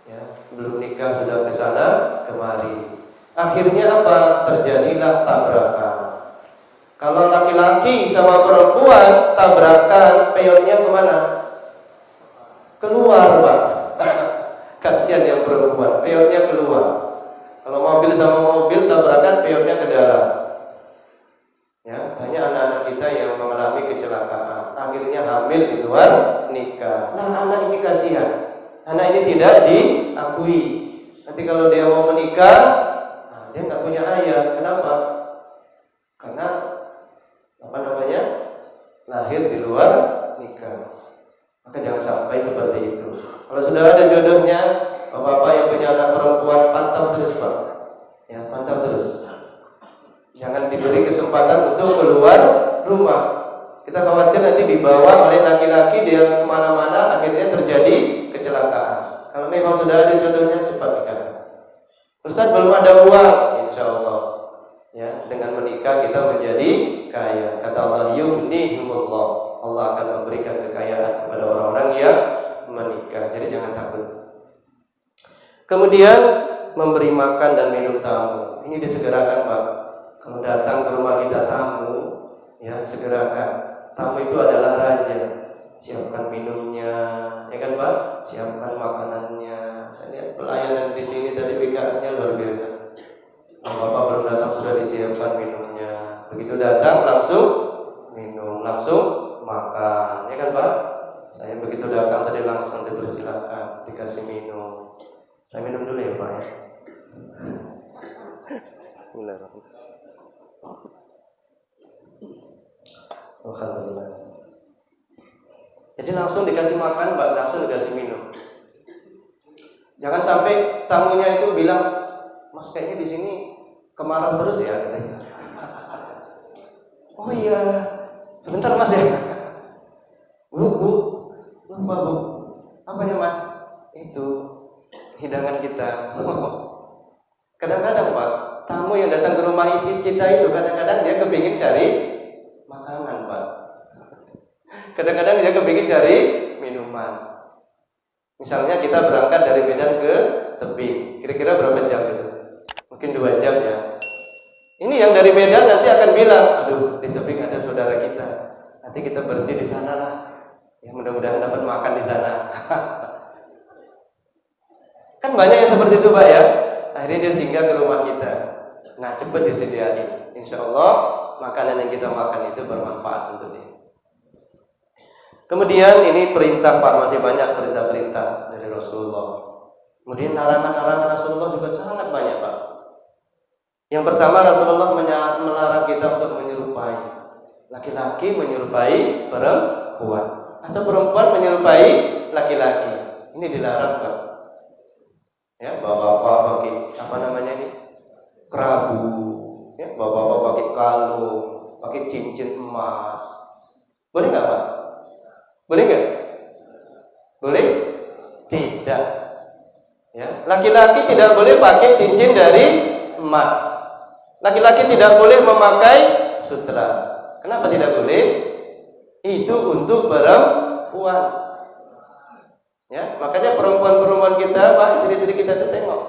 Ya, belum nikah sudah ke sana kemari. Akhirnya apa? Terjadilah tabrakan. Kalau laki-laki sama perempuan tabrakan, peotnya kemana? Keluar, Pak. Kasihan yang perempuan, peotnya keluar. Kalau mobil sama mobil tabrakan, peotnya ke dalam. Ya, banyak anak-anak kita yang mengalami kecelakaan, akhirnya hamil di luar nikah. Nah, anak ini kasihan. Anak ini tidak diakui. Nanti kalau dia mau menikah, dia nggak punya ayah. Kenapa? Karena lahir di luar nikah. Maka jangan sampai seperti itu. Kalau sudah ada jodohnya, bapak-bapak yang punya anak perempuan, pantau terus, Pak. Ya, pantau terus. Jangan diberi kesempatan untuk keluar rumah. Kita khawatir nanti dibawa oleh laki-laki dia kemana-mana, akhirnya terjadi kecelakaan. Kalau memang sudah ada jodohnya, cepat nikah. Ustaz, belum ada uang, insya Allah. Ya, dengan menikah kita menjadi kaya. Kata Allah, yughnihimullah. Allah akan memberikan kekayaan kepada orang-orang yang menikah. Jadi jangan takut. Kemudian memberi makan dan minum tamu. Ini disegerakan, Pak. Kalau datang ke rumah kita tamu, ya segerakan. Tamu itu adalah raja. Siapkan minumnya, ya kan, Pak? Siapkan makanannya. Saya lihat pelayanan di sini tadi BKM-nya luar biasa. Bapak belum datang sudah disiapkan minumnya. Begitu datang langsung minum, langsung makan, ya kan, Pak? Saya begitu datang tadi langsung dipersilakan, dikasih minum. Saya minum dulu ya, Pak, ya. Bismillahirrahmanirrahim. Alhamdulillah. Jadi langsung dikasih makan, Mbak, langsung dikasih minum. Jangan sampai tamunya itu bilang, Mas, kayaknya di sini kemarau terus ya. Oh iya, sebentar Mas ya. Bu, lupa Bu. Apanya Mas? Itu hidangan kita. Kadang-kadang, Pak, tamu yang datang ke rumah kita itu kadang-kadang dia kepingin cari makanan, Pak. Kadang-kadang dia kepingin cari minuman. Misalnya kita berangkat dari Medan ke Tebing, kira-kira berapa jam itu? Mungkin 2 jam ya. Ini yang dari Medan nanti akan bilang, aduh, di Tebing ada saudara kita. Nanti kita berhenti di sana lah. Ya, mudah-mudahan dapat makan di sana. Kan banyak yang seperti itu, Pak, ya. Akhirnya dia singgah ke rumah kita. Nah, cepat disediain. Insya Allah makanan yang kita makan itu bermanfaat untuk dia. Kemudian ini perintah, Pak, masih banyak perintah-perintah dari Rasulullah. Kemudian larangan-larangan Rasulullah juga sangat banyak, Pak. Yang pertama, Rasulullah melarang kita untuk menyerupai. Laki-laki menyerupai perempuan, atau perempuan menyerupai laki-laki. Ini dilarang, Pak. Ya, bapak-bapak pakai apa namanya ini? Kerabu. Ya, bapak-bapak pakai kalung, pakai cincin emas. Boleh nggak, Pak? Boleh nggak? Boleh? Tidak. Ya, laki-laki tidak boleh pakai cincin dari emas. Laki-laki tidak boleh memakai sutra. Kenapa tidak boleh? Itu untuk perempuan. Ya, makanya perempuan-perempuan kita, Pak, istri-istri kita itu tengok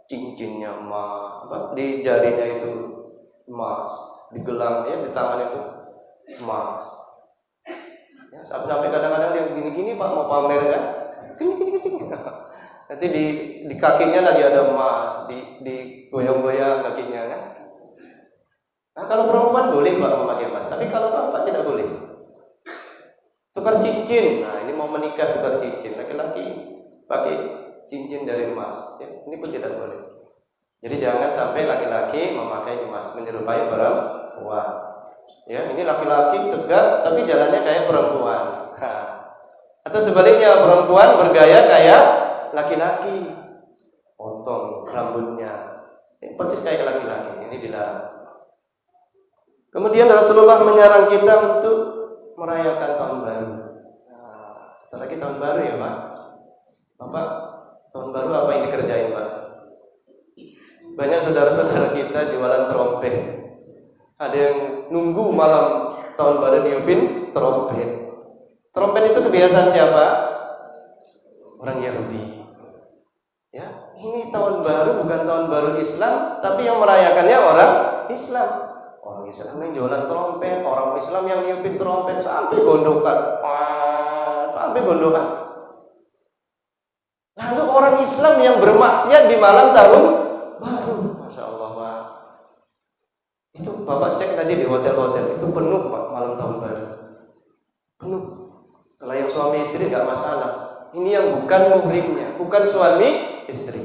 cincinnya emas, apa, di jarinya itu emas, di gelangnya, di tangan itu emas. Ya, sampai kadang-kadang dia gini-gini Pak mau pamer kan, gini. Nanti di kakinya lagi ada emas, di goyang-goyang kakinya kan. Nah kalau perempuan boleh Pak memakai emas, tapi kalau bapak tidak boleh. Tukar cincin, nah ini mau menikah tukar cincin, laki-laki pakai cincin dari emas, ya, ini pun tidak boleh. Jadi jangan sampai laki-laki memakai emas menyerupai perempuan. Ya, ini laki-laki tegak tapi jalannya kayak perempuan. Atau sebaliknya perempuan bergaya kayak laki-laki, potong rambutnya, ini persis kayak laki-laki. Ini dilarang. Kemudian Rasulullah menyarang kita untuk merayakan tahun baru. Nah, lagi tahun baru ya Pak. Bapak, tahun baru apa yang dikerjain Pak? Banyak saudara-saudara kita jualan trompet. Ada yang nunggu malam tahun baru niupin trompet. Trompet itu kebiasaan siapa? Orang Yahudi. Ya, ini tahun baru bukan tahun baru Islam, tapi yang merayakannya orang Islam. Orang Islam yang jualan trompet, orang Islam yang niupin trompet sampai gondokan. Sampai gondokan. Lalu orang Islam yang bermaksiat di malam tahun baru, Masya Allah Pak. Itu Bapak cek tadi di hotel-hotel itu penuh Pak malam tahun baru. Penuh. Kalau yang suami istri nggak masalah. Ini yang bukan muhrimnya, bukan suami istri.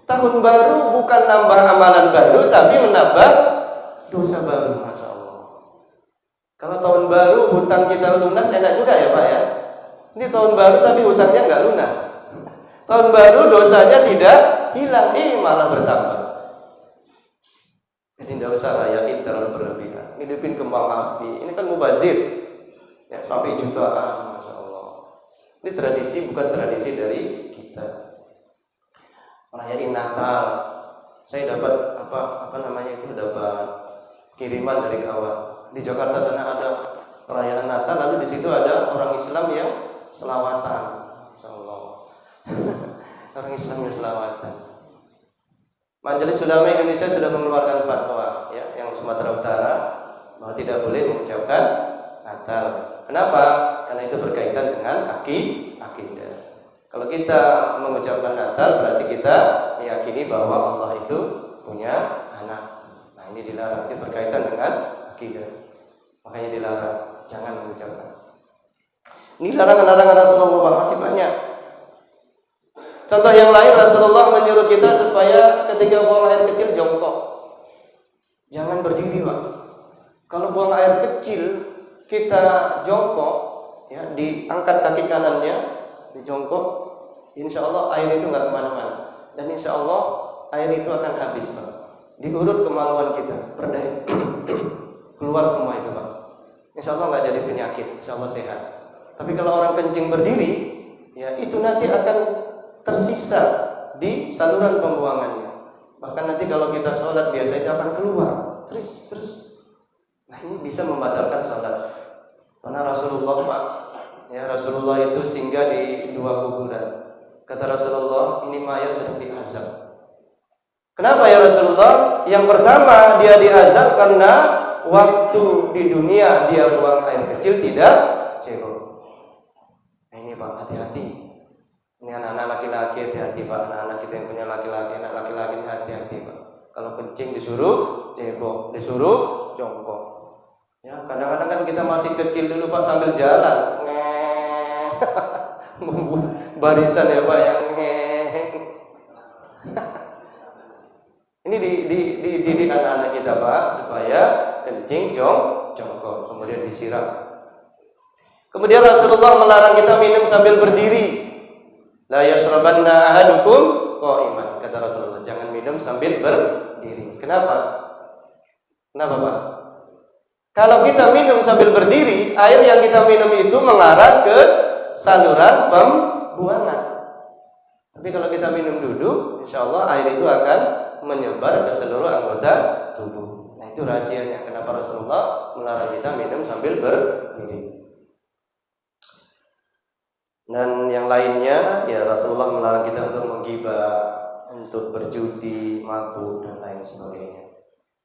Tahun baru bukan nambah amalan baru, tapi menambah dosa baru, Masya Allah. Kalau tahun baru hutang kita lunas enak juga ya Pak ya. Ini tahun baru tapi hutangnya nggak lunas. Tahun baru dosanya tidak hilang, malah bertambah. Jadi tidak usah rayain terlalu berlebihan. Hidupin kembang api, ini kan mubazir, ya, sampai jutaan, Masya Allah. Ini tradisi bukan tradisi dari kita. Rayain Natal, saya dapat apa namanya itu, dapat kiriman dari kawan. Di Jakarta sana ada perayaan Natal, lalu di situ ada orang Islam yang selawatan, Masya Allah. Orang Islamnya selawatan. Majelis Ulama Indonesia sudah mengeluarkan fatwa, ya, yang Sumatera Utara, bahwa tidak boleh mengucapkan Natal. Kenapa? Karena itu berkaitan dengan akidah. Kalau kita mengucapkan Natal, berarti kita meyakini bahwa Allah itu punya anak. Nah ini dilarang, itu berkaitan dengan akidah. Makanya dilarang, jangan mengucapkan. Ini larangan-larangan Rasulullah masih banyak. Contoh yang lain, Rasulullah menyuruh kita supaya ketika buang air kecil jongkok. Jangan berdiri, Pak. Kalau buang air kecil kita jongkok, ya, diangkat kaki kanannya, dijongkok, insya Allah air itu nggak kemana-mana. Dan insya Allah air itu akan habis, Pak. Diurut kemaluan kita, berdaya. Keluar semua itu, Pak. Insya Allah nggak jadi penyakit, insya Allah sehat. Tapi kalau orang kencing berdiri, ya itu nanti akan tersisa di saluran pembuangannya. Bahkan nanti kalau kita sholat biasa itu akan keluar terus. Nah ini bisa membatalkan sholat. Karena Rasulullah Pak, ya Rasulullah itu singgah di 2 kuburan. Kata Rasulullah, ini mayat sedang diazab. Kenapa ya Rasulullah? Yang pertama dia diazab karena waktu di dunia dia buang air kecil tidak cebok. Nah ini Pak, hati-hati. Ini anak-anak laki-laki, hati-hati Pak. Anak-anak kita yang punya laki-laki, anak laki-laki ini hati-hati Pak. Kalau kencing disuruh cebok, disuruh jongkok. Ya, kadang-kadang kan kita masih kecil dulu Pak sambil jalan, barisan ya Pak yang ini dididik anak-anak kita Pak supaya kencing jongkok, kemudian disiram. Kemudian Rasulullah melarang kita minum sambil berdiri. La yashrabanna ahadukum qa'iman, kata Rasulullah, jangan minum sambil berdiri. Kenapa? Kenapa Pak? Kalau kita minum sambil berdiri, air yang kita minum itu mengarah ke saluran pembuangan. Tapi kalau kita minum duduk, insya Allah air itu akan menyebar ke seluruh anggota tubuh. Nah itu rahasianya kenapa Rasulullah melarang kita minum sambil berdiri. Dan yang lainnya, ya Rasulullah melarang kita untuk menggibah, untuk berjudi, mabuk dan lain sebagainya.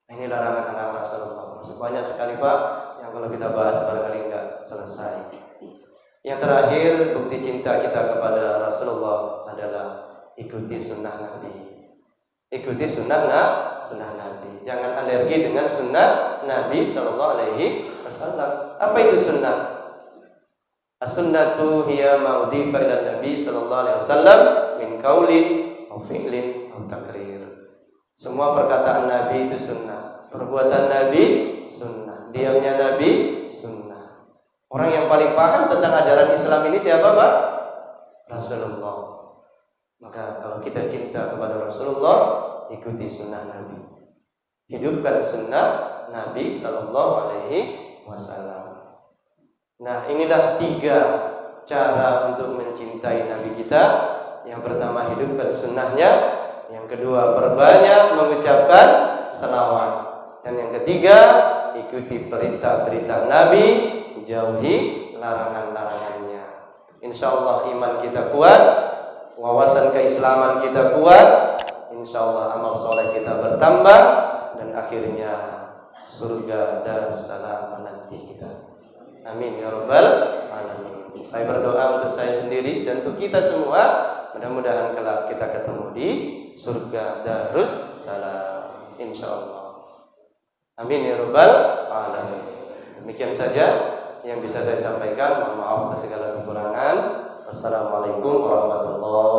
Nah, ini larangan anak Rasulullah. Banyak sekali Pak yang kalau kita bahas barangkali enggak selesai. Yang terakhir, bukti cinta kita kepada Rasulullah adalah ikuti sunnah Nabi. Ikuti sunnah Nabi. Jangan alergi dengan sunnah Nabi Shallallahu Alaihi Wasallam. Apa itu sunnah? As-sunnatu hiya ma'udhifa ila Nabi Shallallahu Alaihi Wasallam min qaulin aw fi'lin aw takrir. Semua perkataan Nabi itu sunnah. Perbuatan Nabi sunnah. Diamnya Nabi sunnah. Orang yang paling paham tentang ajaran Islam ini siapa, Pak? Rasulullah. Maka kalau kita cinta kepada Rasulullah, ikuti sunnah Nabi. Hidupkan sunnah Nabi Sallallahu Alaihi Wasallam. Nah, inilah 3 cara untuk mencintai Nabi kita. Yang pertama, hidupkan sunnahnya. Yang kedua, perbanyak mengucapkan salawat. Dan yang ketiga, ikuti perintah-perintah Nabi, jauhi larangan-larangannya. InsyaAllah iman kita kuat, wawasan keislaman kita kuat, InsyaAllah amal soleh kita bertambah, dan akhirnya surga Darussalam menanti kita. Amin ya rabbal alamin. Saya berdoa untuk saya sendiri dan untuk kita semua, mudah-mudahan kelak kita ketemu di surga Darussalam, InsyaAllah. Amin ya rabbal alamin. Demikian saja yang bisa saya sampaikan. Mohon maaf atas segala kekurangan. Wassalamualaikum warahmatullahi